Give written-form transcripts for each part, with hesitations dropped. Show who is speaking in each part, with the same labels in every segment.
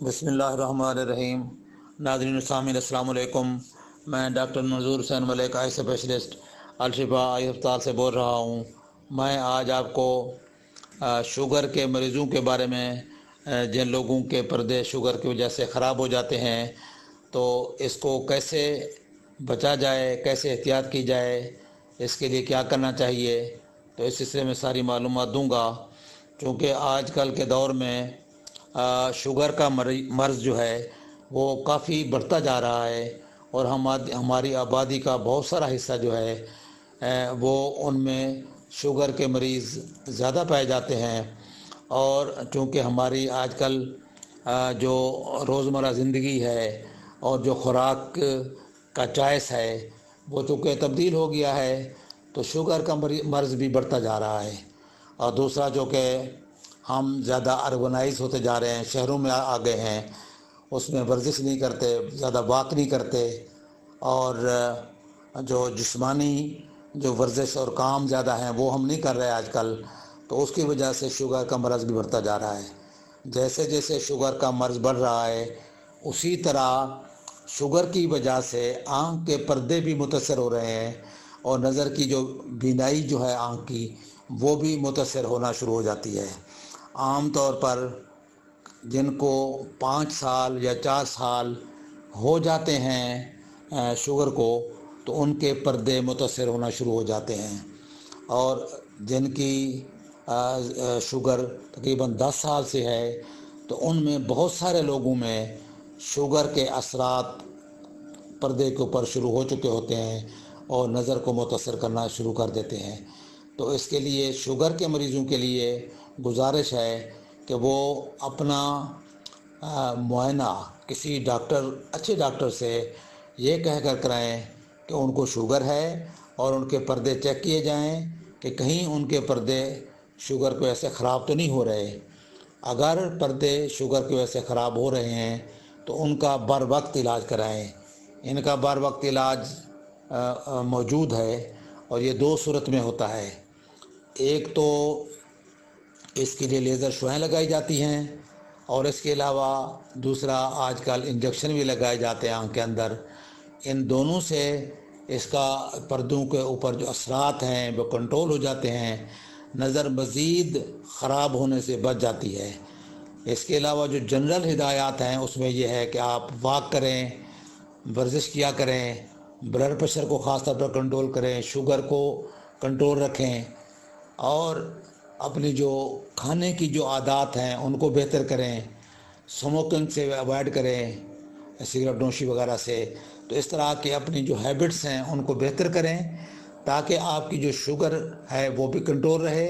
Speaker 1: बिस्मिल्लाहिर्रहमानिर्रहीम। नाज़रीन सामीन अस्सलाम वालेकुम। मैं डॉक्टर मंजूर हुसैन मलिक आई स्पेशलिस्ट अल-शिफा आई अस्पताल से बोल रहा हूँ। मैं आज आपको शुगर के मरीज़ों के बारे में, जिन लोगों के पर्दे शुगर की वजह से ख़राब हो जाते हैं, तो इसको कैसे बचा जाए, कैसे एहतियात की जाए, इसके लिए क्या करना चाहिए, तो इस सिलसिले में सारी मालूमात दूंगा। क्योंकि आजकल के दौर में शुगर का मर्ज़ जो है वो काफ़ी बढ़ता जा रहा है और हमारी आबादी का बहुत सारा हिस्सा जो है वो उनमें शुगर के मरीज़ ज़्यादा पाए जाते हैं। और चूँकि हमारी आजकल जो रोज़मर्रा ज़िंदगी है और जो खुराक का चॉइस है वो चूँकि तब्दील हो गया है, तो शुगर का मर्ज़ भी बढ़ता जा रहा है। और दूसरा जो कि हम ज़्यादा अर्बनाइज होते जा रहे हैं, शहरों में आ गए हैं, उसमें वर्जिश नहीं करते, ज़्यादा वॉक नहीं करते, और जो जिस्मानी जो वर्जिश और काम ज़्यादा हैं वो हम नहीं कर रहे आजकल, तो उसकी वजह से शुगर का मर्ज़ भी बढ़ता जा रहा है। जैसे जैसे शुगर का मर्ज़ बढ़ रहा है, उसी तरह शुगर की वजह से आँख के पर्दे भी मुतासर हो रहे हैं और नज़र की जो बीनाई जो है आँख की, वो भी मुतासर होना शुरू हो जाती है। आम तौर पर जिनको 5 साल या 4 साल हो जाते हैं शुगर को, तो उनके पर्दे मुतासर होना शुरू हो जाते हैं। और जिनकी शुगर तकरीबन 10 साल से है, तो उनमें बहुत सारे लोगों में शुगर के असरात पर्दे के ऊपर शुरू हो चुके होते हैं और नज़र को मुतासर करना शुरू कर देते हैं। तो इसके लिए शुगर के मरीज़ों के लिए गुजारिश है कि वो अपना मुआयना किसी डॉक्टर, अच्छे डॉक्टर से ये कह कर कराएँ कि उनको शुगर है और उनके पर्दे चेक किए जाएं कि कहीं उनके पर्दे शुगर की वजह से ख़राब तो नहीं हो रहे। अगर पर्दे शुगर की वजह से ख़राब हो रहे हैं तो उनका बर वक्त इलाज कराएं। इनका बर वक्त इलाज मौजूद है और ये 2 सूरत में होता है। एक तो इसके लिए लेज़र शुआएँ लगाई जाती हैं, और इसके अलावा दूसरा आजकल इंजेक्शन भी लगाए जाते हैं आँख के अंदर। इन दोनों से इसका पर्दों के ऊपर जो असरात हैं वो कंट्रोल हो जाते हैं, नज़र मज़ीद ख़राब होने से बच जाती है। इसके अलावा जो जनरल हिदायत हैं उसमें यह है कि आप वॉक करें, वर्जिश किया करें, ब्लड प्रेशर को ख़ास तौर पर कंट्रोल करें, शुगर को कंट्रोल रखें, और अपनी जो खाने की जो आदत हैं उनको बेहतर करें, स्मोकिंग से अवॉइड करें, सिगरेट नोशी वगैरह से। तो इस तरह की अपनी जो हैबिट्स हैं उनको बेहतर करें ताकि आपकी जो शुगर है वो भी कंट्रोल रहे,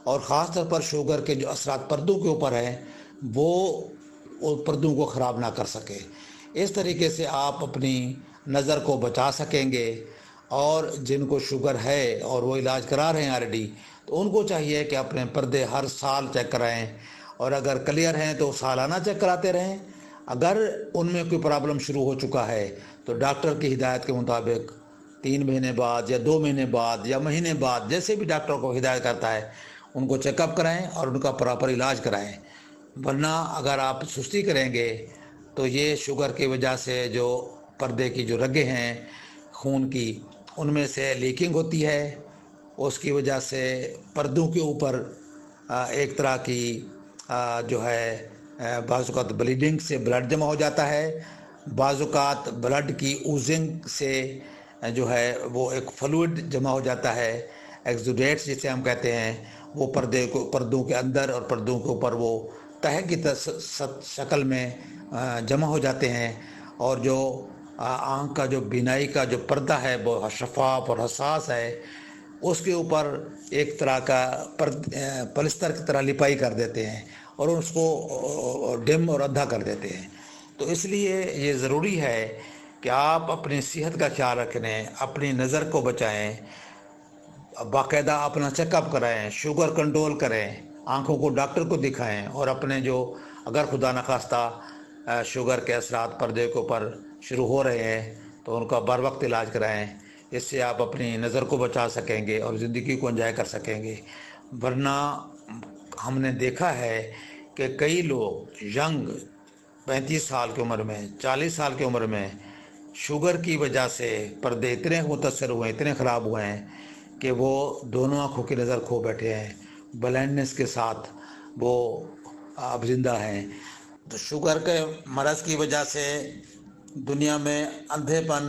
Speaker 1: और ख़ास तौर पर शुगर के जो असरात पर्दों के ऊपर हैं वो पर्दों को ख़राब ना कर सके। इस तरीके से आप अपनी नज़र को बचा सकेंगे। और जिनको शुगर है और वो इलाज करा रहे हैं ऑलरेडी, तो उनको चाहिए कि अपने पर्दे हर साल चेक कराएं, और अगर क्लियर हैं तो सालाना चेक कराते रहें। अगर उनमें कोई प्रॉब्लम शुरू हो चुका है तो डॉक्टर की हिदायत के मुताबिक 3 महीने बाद या 2 महीने बाद या महीने बाद, जैसे भी डॉक्टर को हिदायत करता है, उनको चेकअप कराएं और उनका प्रॉपर इलाज कराएं। वरना अगर आप सुस्ती करेंगे तो ये शुगर की वजह से जो पर्दे की जो रगें हैं खून की, उनमें से लीकिंग होती है, उसकी वजह से पर्दों के ऊपर एक तरह की जो है बाज़ औक़ात ब्लीडिंग से ब्लड जमा हो जाता है, बाज़ औक़ात ब्लड की ओजिंग से जो है वो एक फ्लूइड जमा हो जाता है, एक्सुडेट्स जिसे हम कहते हैं, वो पर्दों के अंदर और पर्दों के ऊपर वो तह की शक्ल में जमा हो जाते हैं। और जो आँख का जो बीनाई का जो पर्दा है वो शफ़ाफ और हसास है, उसके ऊपर एक तरह का पलिस्तर की तरह लिपाई कर देते हैं और उसको डिम और अद्धा कर देते हैं। तो इसलिए ये ज़रूरी है कि आप अपनी सेहत का ख्याल रखें, अपनी नज़र को बचाएं, बाकायदा अपना चेकअप कराएं, शुगर कंट्रोल करें, आँखों को डॉक्टर को दिखाएं, और अपने जो अगर खुदा न खास्ता शुगर के असरात पर्दे के ऊपर शुरू हो रहे हैं तो उनका बर वक्त इलाज कराएं। इससे आप अपनी नज़र को बचा सकेंगे और ज़िंदगी को एंजॉय कर सकेंगे। वरना हमने देखा है कि कई लोग यंग 35 साल की उम्र में, 40 साल की उम्र में शुगर की वजह से पर्दे इतने मुतासर हुए, इतने ख़राब हुए हैं कि वो दोनों आँखों की नज़र खो बैठे हैं। ब्लाइंडनेस के साथ वो अब ज़िंदा हैं। तो शुगर के मरज़ की वजह से दुनिया में अंधेपन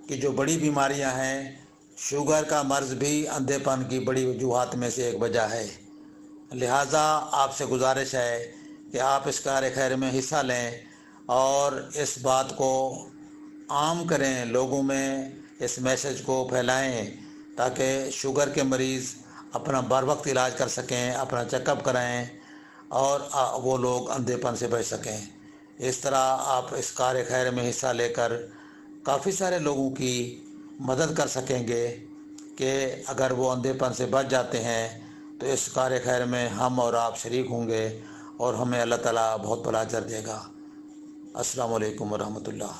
Speaker 1: की जो बड़ी बीमारियां हैं, शुगर का मर्ज़ भी अंधेपन की बड़ी वजूहात में से एक वजह है। लिहाजा आपसे गुजारिश है कि आप इस कार खैर में हिस्सा लें और इस बात को आम करें, लोगों में इस मैसेज को फैलाएं ताकि शुगर के मरीज़ अपना बर वक्त इलाज कर सकें, अपना चेकअप कराएं और वो लोग अंधेपन से बच सकें। इस तरह आप इस कार खैर में हिस्सा लेकर काफ़ी सारे लोगों की मदद कर सकेंगे कि अगर वो अंधेपन से बच जाते हैं तो इस कार खैर में हम और आप शरीक होंगे और हमें अल्लाह ताला बहुत बड़ा अजर देगा। अस्सलामु अलैकुम वरहमतुल्लाह।